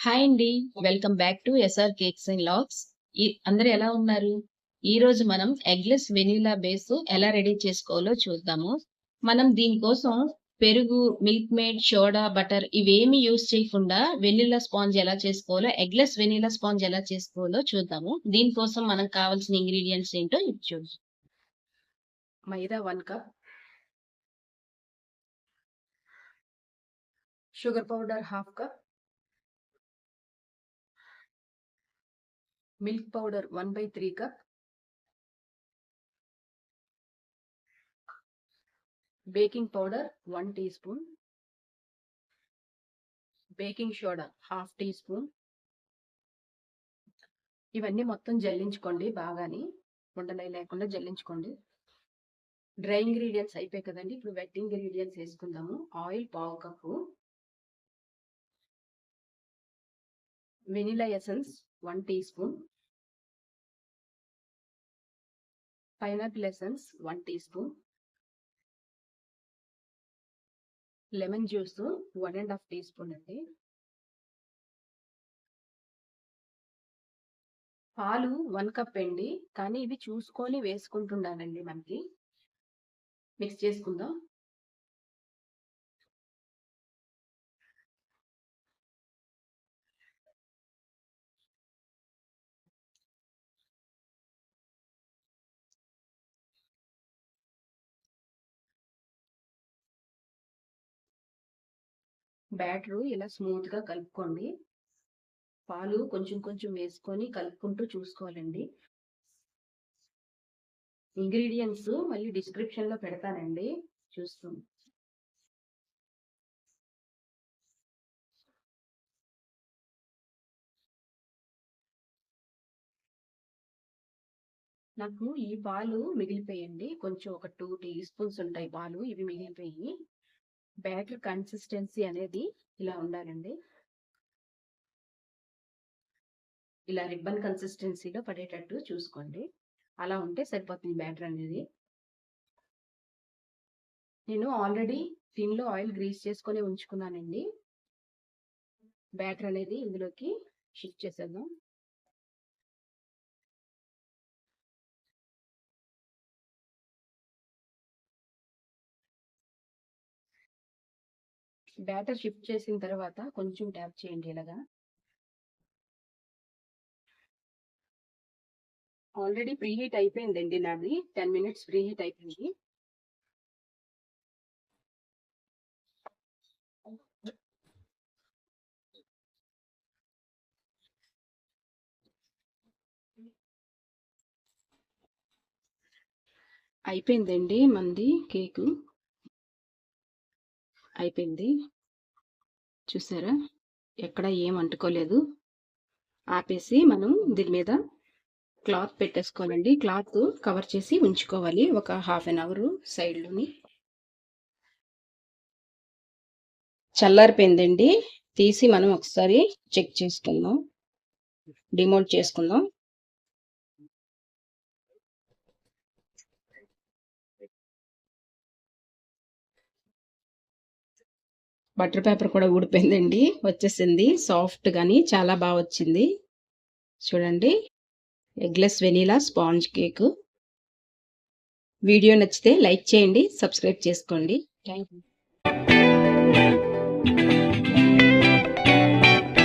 Hi అండి. Welcome back to SR cakes and logs. అందరూ ఎలా ఉన్నారు? ఈరోజు మనం ఎగ్లెస్ వెనిలా బేస్ ఎలా రెడీ చేసుకోవాలో చూద్దాము. మనం దీనికోసం పెరుగు, మిల్క్ మేడ్, సోడా, బటర్ ఇవేమి యూజ్ చేయకుండా వెనిలా స్పాంజ్ ఎలా చేసుకోవాలో, ఎగ్లెస్ వెనిలా స్పాంజ్ ఎలా చేసుకోవాలో చూద్దాము. దీనికోసం మనకు కావాల్సిన ఇంగ్రీడియెంట్స్ ఏంటో ఇప్పుడు చూద్దాం. Maida 1 cup, sugar powder 1/2 cup, milk powder 1/3 cup, baking powder 1 teaspoon, baking soda 1/2 teaspoon. ఇవన్నీ మొత్తం జల్లించుకోండి, బాగాని ఉండలే లేకుండా జల్లించుకోండి. డ్రై ఇంగ్రీడియంట్స్ అయిపోయి కదండి. ఇప్పుడు వెట్ ఇంగ్రీడియంట్స్ వేసుకుందాము. Oil 1/2 cup, vanilla essence 1 teaspoon, pineapple essence 1 teaspoon, lemon juice 1.5 teaspoon అండి. పాలు 1 కప్ అండి, కానీ ఇవి చూసుకొని వేసుకుంటుండాలండి. మనకి మిక్స్ చేసుకుందాం. బ్యాటరు ఇలా స్మూత్ గా కలుపుకోండి. పాలు కొంచెం కొంచెం వేసుకొని కలుపుకుంటూ చూసుకోవాలండి. ఇంగ్రీడియంట్స్ మళ్ళీ డిస్క్రిప్షన్ లో పెడతానండి, చూసుకోండి. నాకు ఈ పాలు మిగిలిపోయండి, కొంచెం ఒక 2 టీ స్పూన్స్ ఉంటాయి పాలు, ఇవి మిగిలిపోయి. బ్యాటర్ కన్సిస్టెన్సీ అనేది ఇలా ఉండాలండి. ఇలా రిబ్బన్ కన్సిస్టెన్సీలో పడేటట్టు చూసుకోండి. అలా ఉంటే సరిపోతుంది బ్యాటర్ అనేది. నేను ఆల్రెడీ టిన్లో ఆయిల్ గ్రీస్ చేసుకొని ఉంచుకున్నానండి. బ్యాటర్ అనేది ఇందులోకి షిఫ్ట్ చేసేద్దాం. బ్యాటర్ షిఫ్ట్ చేసిన తర్వాత కొంచెం ట్యాప్ చేయండి ఇలాగా. ఆల్రెడీ ప్రీ హీట్ అయిపోయిందండి నాది, 10 మినిట్స్ ప్రీ హీట్ అయిపోయింది. అయిపోయిందండి మంది కేకు, అయిపోయింది. చూసారా, ఎక్కడ ఏం అంటుకోలేదు. ఆపేసి మనం దీని మీద క్లాత్ పెట్టేసుకోవాలండి. క్లాత్ కవర్ చేసి ఉంచుకోవాలి ఒక హాఫ్ అన్ అవర్ సైడ్లోని. చల్లారిపోయిందండి, తీసి మనం ఒకసారి చెక్ చేసుకుందాం, డిమోల్డ్ చేసుకుందాం. బటర్ పేపర్ కూడా ఊడిపోయిందండి, వచ్చేసింది. సాఫ్ట్ గానీ చాలా బాగా వచ్చింది. చూడండి, eggless vanilla sponge cake. Video నచ్చితే లైక్ చేయండి, సబ్స్క్రైబ్ చేసుకోండి. Thank you.